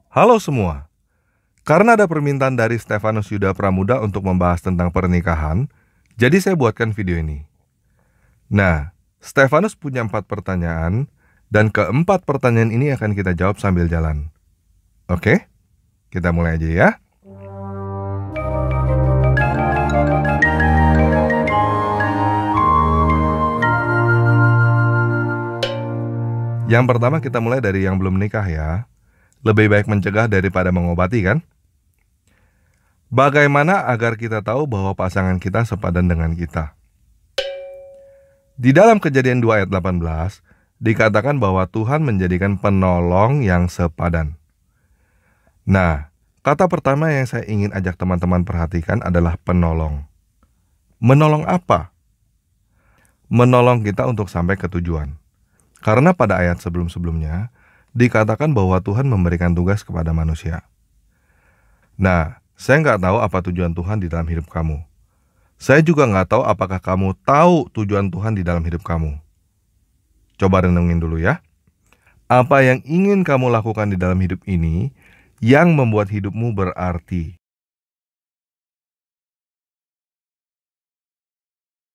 Halo semua, karena ada permintaan dari Stefanus Yuda Pramuda untuk membahas tentang pernikahan, jadi saya buatkan video ini. Nah, Stefanus punya 4 pertanyaan, dan keempat pertanyaan ini akan kita jawab sambil jalan. Oke, kita mulai aja ya. Yang pertama kita mulai dari yang belum menikah ya. Lebih baik mencegah daripada mengobati kan? Bagaimana agar kita tahu bahwa pasangan kita sepadan dengan kita? Di dalam Kejadian 2 ayat 18, dikatakan bahwa Tuhan menjadikan penolong yang sepadan. Nah, kata pertama yang saya ingin ajak teman-teman perhatikan adalah penolong. Menolong apa? Menolong kita untuk sampai ke tujuan. Karena pada ayat sebelum-sebelumnya, dikatakan bahwa Tuhan memberikan tugas kepada manusia. Nah, saya nggak tahu apa tujuan Tuhan di dalam hidup kamu. Saya juga nggak tahu apakah kamu tahu tujuan Tuhan di dalam hidup kamu. Coba renungin dulu ya. Apa yang ingin kamu lakukan di dalam hidup ini yang membuat hidupmu berarti?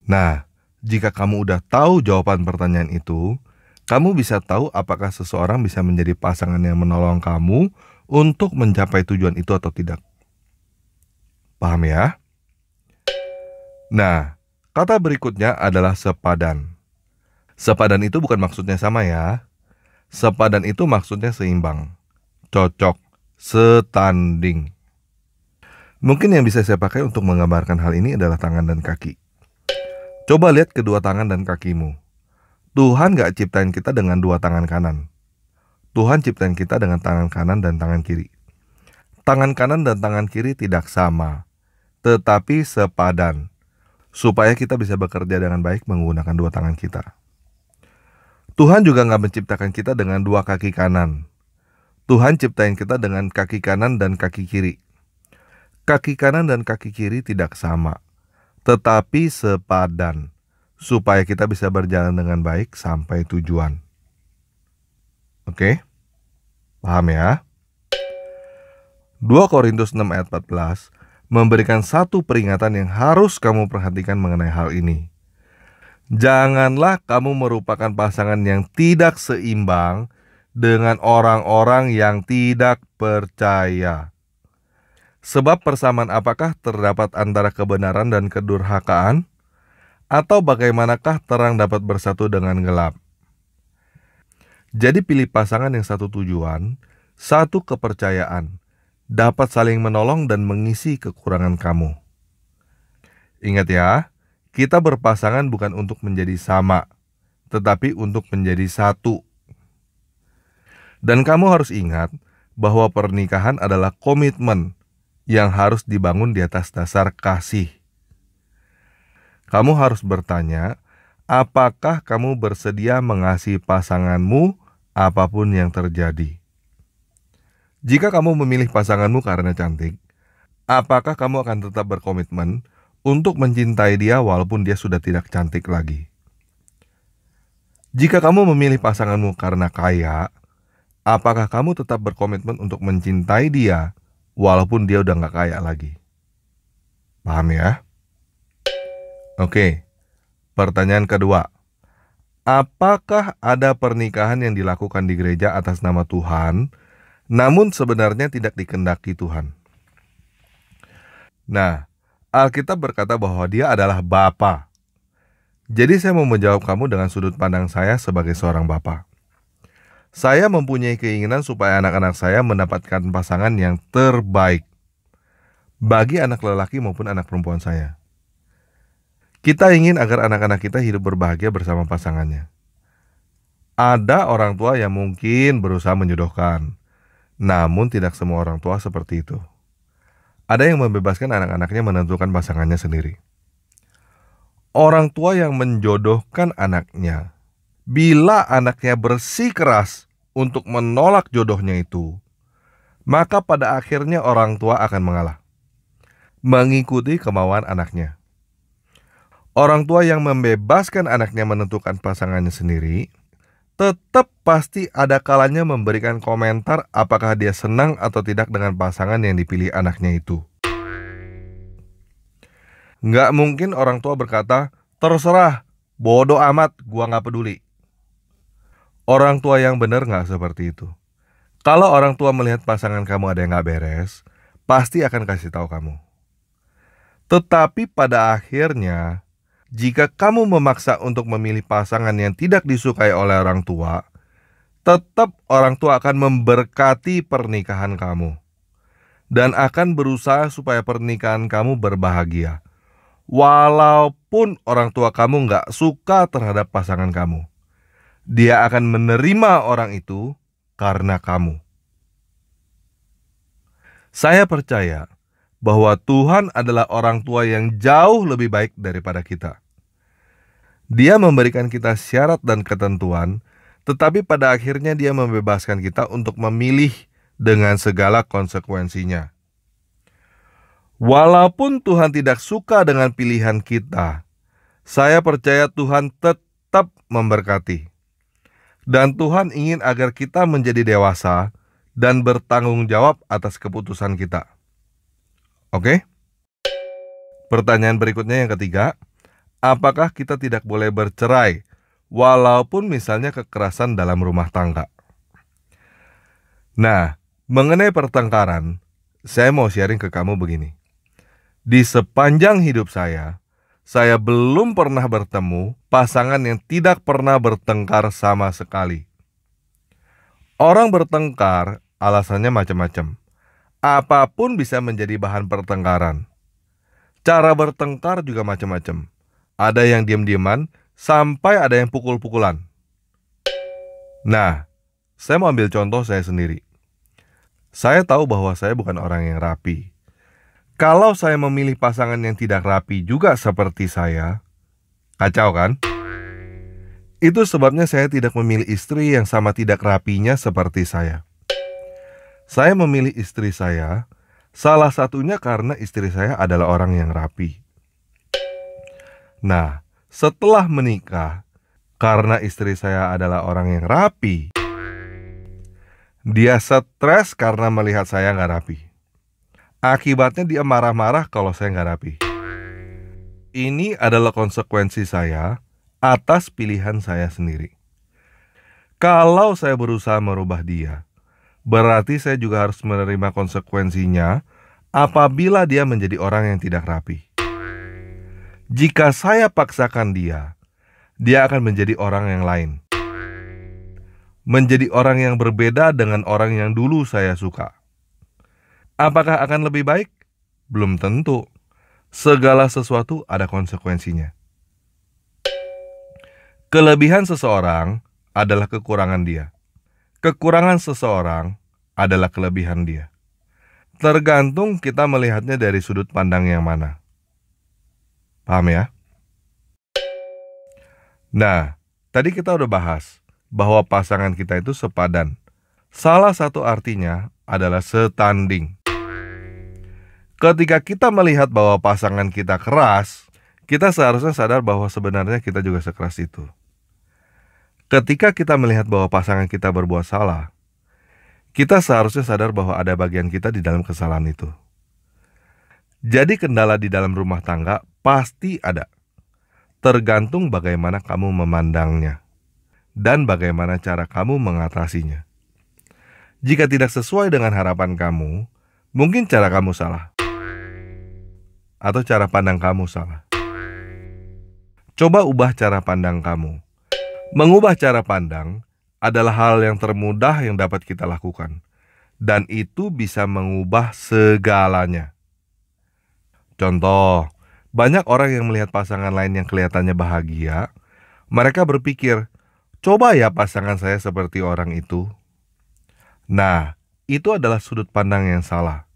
Nah, jika kamu udah tahu jawaban pertanyaan itu, kamu bisa tahu apakah seseorang bisa menjadi pasangan yang menolong kamu untuk mencapai tujuan itu atau tidak. Paham ya? Nah, kata berikutnya adalah sepadan. Sepadan itu bukan maksudnya sama ya. Sepadan itu maksudnya seimbang, cocok, setanding. Mungkin yang bisa saya pakai untuk menggambarkan hal ini adalah tangan dan kaki. Coba lihat kedua tangan dan kakimu. Tuhan gak ciptain kita dengan dua tangan kanan. Tuhan ciptain kita dengan tangan kanan dan tangan kiri. Tangan kanan dan tangan kiri tidak sama, tetapi sepadan, supaya kita bisa bekerja dengan baik menggunakan dua tangan kita. Tuhan juga gak menciptakan kita dengan dua kaki kanan. Tuhan ciptain kita dengan kaki kanan dan kaki kiri. Kaki kanan dan kaki kiri tidak sama, tetapi sepadan, supaya kita bisa berjalan dengan baik sampai tujuan. Oke? Paham ya? 2 Korintus 6 ayat 14 memberikan satu peringatan yang harus kamu perhatikan mengenai hal ini. Janganlah kamu merupakan pasangan yang tidak seimbang dengan orang-orang yang tidak percaya. Sebab persamaan apakah terdapat antara kebenaran dan kedurhakaan? Atau bagaimanakah terang dapat bersatu dengan gelap? Jadi pilih pasangan yang satu tujuan, satu kepercayaan, dapat saling menolong dan mengisi kekurangan kamu. Ingat ya, kita berpasangan bukan untuk menjadi sama, tetapi untuk menjadi satu. Dan kamu harus ingat bahwa pernikahan adalah komitmen yang harus dibangun di atas dasar kasih. Kamu harus bertanya, apakah kamu bersedia mengasihi pasanganmu apapun yang terjadi? Jika kamu memilih pasanganmu karena cantik, apakah kamu akan tetap berkomitmen untuk mencintai dia walaupun dia sudah tidak cantik lagi? Jika kamu memilih pasanganmu karena kaya, apakah kamu tetap berkomitmen untuk mencintai dia walaupun dia udah gak kaya lagi? Paham ya? Oke, pertanyaan kedua. Apakah ada pernikahan yang dilakukan di gereja atas nama Tuhan, namun sebenarnya tidak dikehendaki Tuhan? Nah, Alkitab berkata bahwa dia adalah Bapa. Jadi saya mau menjawab kamu dengan sudut pandang saya sebagai seorang bapa. Saya mempunyai keinginan supaya anak-anak saya mendapatkan pasangan yang terbaik bagi anak lelaki maupun anak perempuan saya. Kita ingin agar anak-anak kita hidup berbahagia bersama pasangannya. Ada orang tua yang mungkin berusaha menjodohkan, namun tidak semua orang tua seperti itu. Ada yang membebaskan anak-anaknya menentukan pasangannya sendiri. Orang tua yang menjodohkan anaknya, bila anaknya bersikeras untuk menolak jodohnya itu, maka pada akhirnya orang tua akan mengalah, mengikuti kemauan anaknya. Orang tua yang membebaskan anaknya menentukan pasangannya sendiri tetap pasti ada kalanya memberikan komentar apakah dia senang atau tidak dengan pasangan yang dipilih anaknya itu. Nggak mungkin orang tua berkata, terserah, bodoh amat, gua nggak peduli. Orang tua yang benar nggak seperti itu. Kalau orang tua melihat pasangan kamu ada yang nggak beres, pasti akan kasih tahu kamu. Tetapi pada akhirnya, jika kamu memaksa untuk memilih pasangan yang tidak disukai oleh orang tua, tetap orang tua akan memberkati pernikahan kamu dan akan berusaha supaya pernikahan kamu berbahagia. Walaupun orang tua kamu nggak suka terhadap pasangan kamu, dia akan menerima orang itu karena kamu. Saya percaya bahwa Tuhan adalah orang tua yang jauh lebih baik daripada kita. Dia memberikan kita syarat dan ketentuan, tetapi pada akhirnya dia membebaskan kita untuk memilih dengan segala konsekuensinya. Walaupun Tuhan tidak suka dengan pilihan kita, saya percaya Tuhan tetap memberkati. Dan Tuhan ingin agar kita menjadi dewasa dan bertanggung jawab atas keputusan kita. Oke? Pertanyaan berikutnya yang ketiga, apakah kita tidak boleh bercerai walaupun misalnya kekerasan dalam rumah tangga? Nah, mengenai pertengkaran, saya mau sharing ke kamu begini. Di sepanjang hidup saya belum pernah bertemu pasangan yang tidak pernah bertengkar sama sekali. Orang bertengkar alasannya macam-macam. Apapun bisa menjadi bahan pertengkaran. Cara bertengkar juga macam-macam. Ada yang diam-diaman, sampai ada yang pukul-pukulan. Nah, saya mau ambil contoh saya sendiri. Saya tahu bahwa saya bukan orang yang rapi. Kalau saya memilih pasangan yang tidak rapi juga seperti saya, kacau kan? Itu sebabnya saya tidak memilih istri yang sama tidak rapinya seperti saya. Saya memilih istri saya, salah satunya karena istri saya adalah orang yang rapi. Nah, setelah menikah, karena istri saya adalah orang yang rapi, dia stres karena melihat saya nggak rapi. Akibatnya dia marah-marah kalau saya nggak rapi. Ini adalah konsekuensi saya atas pilihan saya sendiri. Kalau saya berusaha merubah dia, berarti saya juga harus menerima konsekuensinya apabila dia menjadi orang yang tidak rapi. Jika saya paksakan dia akan menjadi orang yang lain. Menjadi orang yang berbeda dengan orang yang dulu saya suka. Apakah akan lebih baik? Belum tentu. Segala sesuatu ada konsekuensinya. Kelebihan seseorang adalah kekurangan dia. Kekurangan seseorang adalah kelebihan dia. Tergantung kita melihatnya dari sudut pandang yang mana. Paham ya? Nah, tadi kita udah bahas bahwa pasangan kita itu sepadan. Salah satu artinya adalah setanding. Ketika kita melihat bahwa pasangan kita keras, kita seharusnya sadar bahwa sebenarnya kita juga sekeras itu. Ketika kita melihat bahwa pasangan kita berbuat salah, kita seharusnya sadar bahwa ada bagian kita di dalam kesalahan itu. Jadi kendala di dalam rumah tangga pasti ada. Tergantung bagaimana kamu memandangnya dan bagaimana cara kamu mengatasinya. Jika tidak sesuai dengan harapan kamu, mungkin cara kamu salah. Atau cara pandang kamu salah. Coba ubah cara pandang kamu. Mengubah cara pandang adalah hal yang termudah yang dapat kita lakukan. Dan itu bisa mengubah segalanya. Contoh, banyak orang yang melihat pasangan lain yang kelihatannya bahagia, mereka berpikir, coba ya pasangan saya seperti orang itu. Nah, itu adalah sudut pandang yang salah.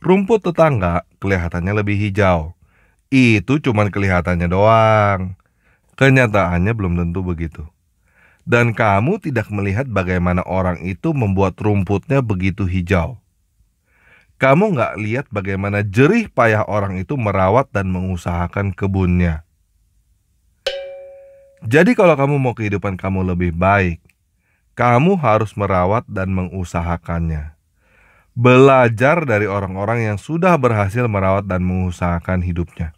Rumput tetangga kelihatannya lebih hijau. Itu cuman kelihatannya doang. Kenyataannya belum tentu begitu. Dan kamu tidak melihat bagaimana orang itu membuat rumputnya begitu hijau. Kamu nggak lihat bagaimana jerih payah orang itu merawat dan mengusahakan kebunnya. Jadi kalau kamu mau kehidupan kamu lebih baik, kamu harus merawat dan mengusahakannya. Belajar dari orang-orang yang sudah berhasil merawat dan mengusahakan hidupnya.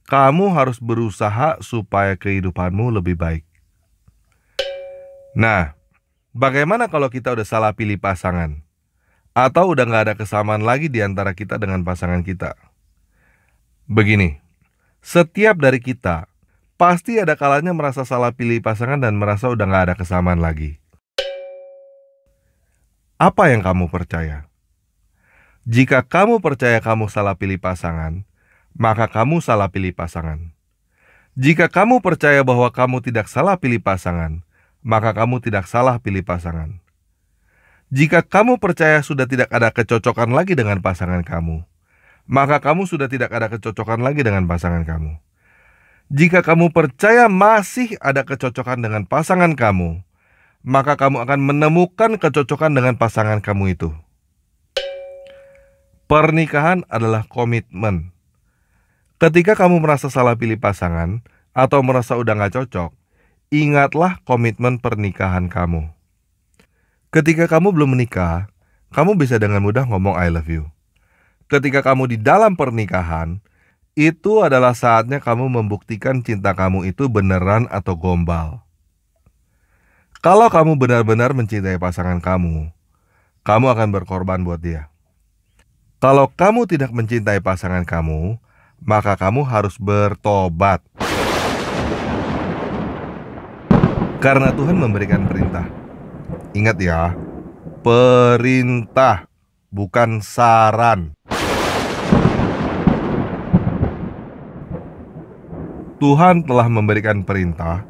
Kamu harus berusaha supaya kehidupanmu lebih baik. Nah, bagaimana kalau kita udah salah pilih pasangan? Atau udah gak ada kesamaan lagi di antara kita dengan pasangan kita? Begini, setiap dari kita pasti ada kalanya merasa salah pilih pasangan dan merasa udah gak ada kesamaan lagi. Apa yang kamu percaya? Jika kamu percaya kamu salah pilih pasangan, maka kamu salah pilih pasangan. Jika kamu percaya bahwa kamu tidak salah pilih pasangan, maka kamu tidak salah pilih pasangan. Jika kamu percaya sudah tidak ada kecocokan lagi dengan pasangan kamu, maka kamu sudah tidak ada kecocokan lagi dengan pasangan kamu. Jika kamu percaya masih ada kecocokan dengan pasangan kamu, maka kamu akan menemukan kecocokan dengan pasangan kamu itu. Pernikahan adalah komitmen. Ketika kamu merasa salah pilih pasangan atau merasa udah gak cocok, ingatlah komitmen pernikahan kamu. Ketika kamu belum menikah, kamu bisa dengan mudah ngomong I love you. Ketika kamu di dalam pernikahan, itu adalah saatnya kamu membuktikan cinta kamu itu beneran atau gombal. Kalau kamu benar-benar mencintai pasangan kamu akan berkorban buat dia. Kalau kamu tidak mencintai pasangan kamu, maka kamu harus bertobat. Karena Tuhan memberikan perintah. Ingat ya, perintah, bukan saran. Tuhan telah memberikan perintah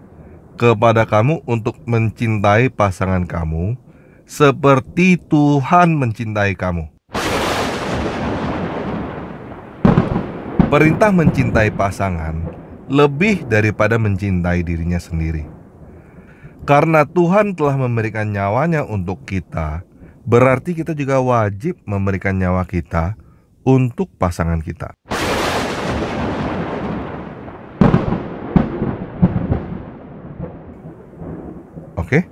kepada kamu untuk mencintai pasangan kamu seperti Tuhan mencintai kamu. Perintah mencintai pasangan lebih daripada mencintai dirinya sendiri. Karena Tuhan telah memberikan nyawanya untuk kita, berarti kita juga wajib memberikan nyawa kita untuk pasangan kita. Oke?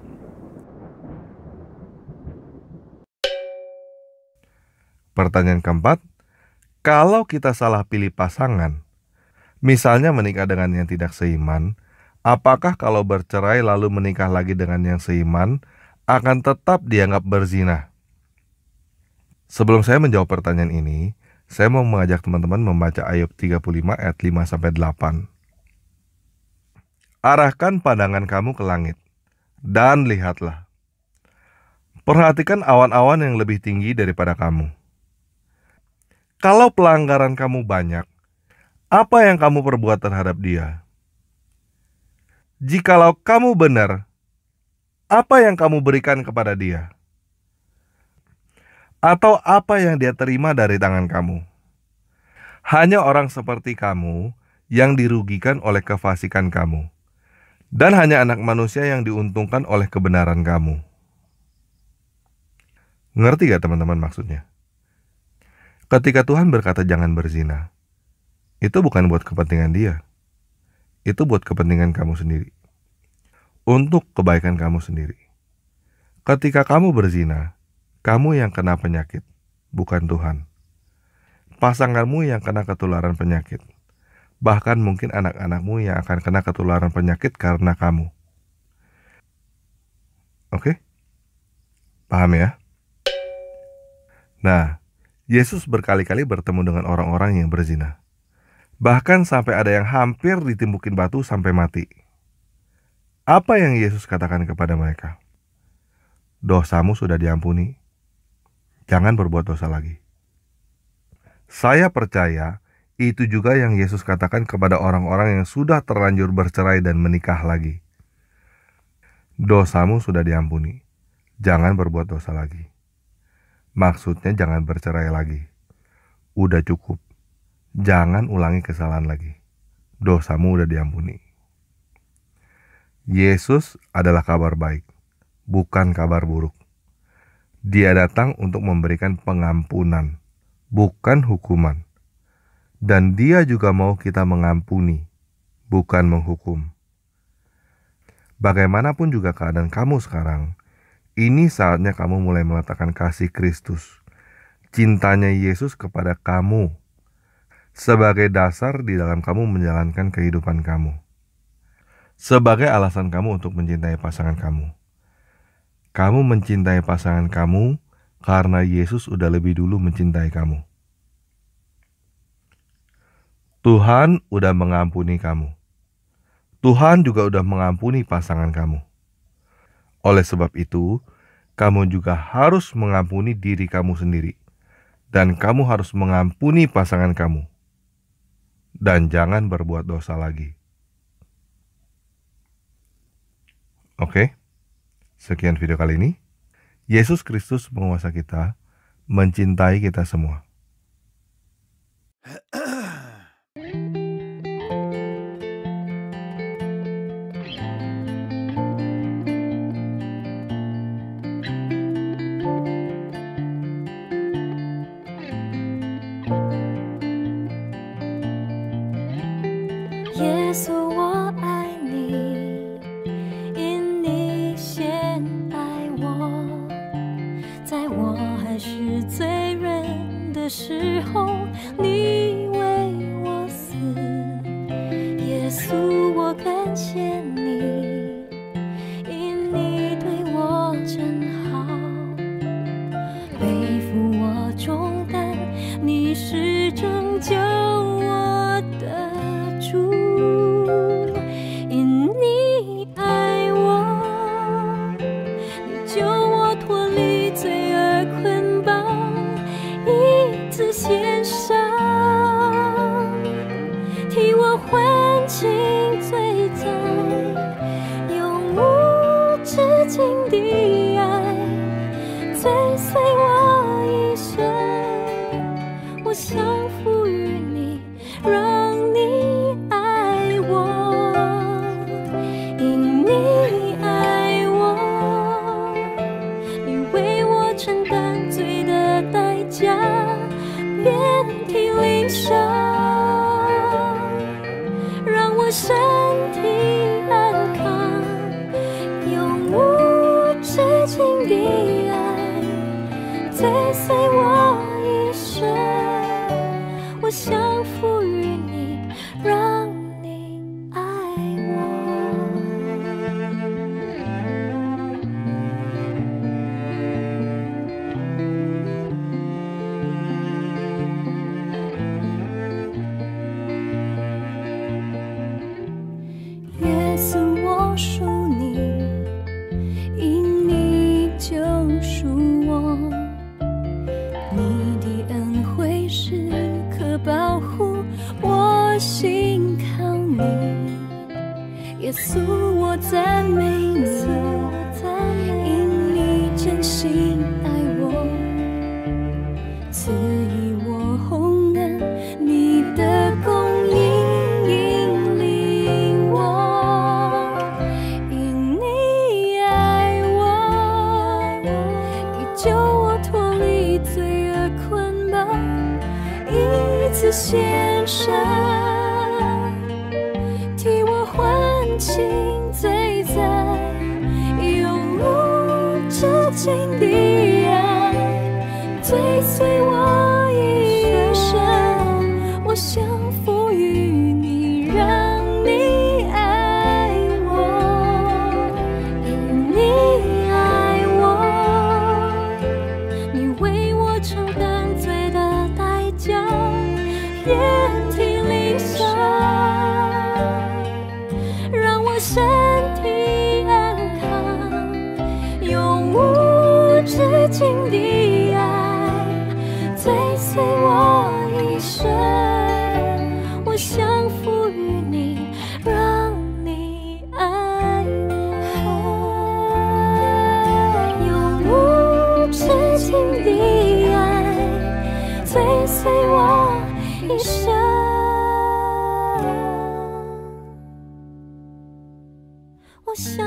Pertanyaan keempat, kalau kita salah pilih pasangan, misalnya menikah dengan yang tidak seiman, apakah kalau bercerai lalu menikah lagi dengan yang seiman, akan tetap dianggap berzina? Sebelum saya menjawab pertanyaan ini, saya mau mengajak teman-teman membaca Ayub 35 ayat 5-8. Arahkan pandangan kamu ke langit, dan lihatlah. Perhatikan awan-awan yang lebih tinggi daripada kamu. Kalau pelanggaran kamu banyak, apa yang kamu perbuat terhadap dia? Jikalau kamu benar, apa yang kamu berikan kepada dia? Atau apa yang dia terima dari tangan kamu? Hanya orang seperti kamu yang dirugikan oleh kefasikan kamu, dan hanya anak manusia yang diuntungkan oleh kebenaran kamu. Ngerti gak teman-teman maksudnya? Ketika Tuhan berkata jangan berzina, itu bukan buat kepentingan dia. Itu buat kepentingan kamu sendiri. Untuk kebaikan kamu sendiri. Ketika kamu berzina, kamu yang kena penyakit, bukan Tuhan. Pasanganmu yang kena ketularan penyakit. Bahkan mungkin anak-anakmu yang akan kena ketularan penyakit karena kamu. Oke? Paham ya? Nah, Yesus berkali-kali bertemu dengan orang-orang yang berzina. Bahkan sampai ada yang hampir ditimbukin batu sampai mati. Apa yang Yesus katakan kepada mereka? Dosamu sudah diampuni. Jangan berbuat dosa lagi. Saya percaya itu juga yang Yesus katakan kepada orang-orang yang sudah terlanjur bercerai dan menikah lagi. Dosamu sudah diampuni. Jangan berbuat dosa lagi. Maksudnya jangan bercerai lagi. Udah cukup. Jangan ulangi kesalahan lagi. Dosamu udah diampuni. Yesus adalah kabar baik, bukan kabar buruk. Dia datang untuk memberikan pengampunan, bukan hukuman. Dan dia juga mau kita mengampuni, bukan menghukum. Bagaimanapun juga keadaan kamu sekarang, ini saatnya kamu mulai meletakkan kasih Kristus, cintanya Yesus kepada kamu, sebagai dasar di dalam kamu menjalankan kehidupan kamu. Sebagai alasan kamu untuk mencintai pasangan kamu. Kamu mencintai pasangan kamu karena Yesus udah lebih dulu mencintai kamu. Tuhan udah mengampuni kamu. Tuhan juga udah mengampuni pasangan kamu. Oleh sebab itu, kamu juga harus mengampuni diri kamu sendiri. Dan kamu harus mengampuni pasangan kamu. Dan jangan berbuat dosa lagi. Oke, sekian video kali ini. Yesus Kristus penguasa kita, mencintai kita semua.耶稣，我爱你，因你先爱我，在我还是罪人的时候，你为我死。耶稣，我感谢你，因你对我真好，背负我重担，你是拯救我的主。因你爱我，你救我脱离罪恶捆绑，一次献上，替我还清罪债，永无止境的爱追随我一生，我降服于你，让你爱我。因你爱我，你为我承担罪的代价，遍体鳞伤，让我身体安康，永无止境的爱追随我一生，我降服于你，让你爱我。耶稣，我属你，因你救赎我，你的恩惠是可保护，我信靠你。耶稣，我赞美你，因你真心爱我，赐予我洪恩，你的供应引领我。因你爱我，你救我脱离罪恶捆绑，一次献上，替我还清罪债，永无止境的爱追随我一生，我降服于你，让你爱我。因你爱我，你为我承担罪的代价，遍体鳞伤，让我身体安康，永无止境的爱追随我一生，我降服于你，让你爱我。永无止境的爱追随我一生，我想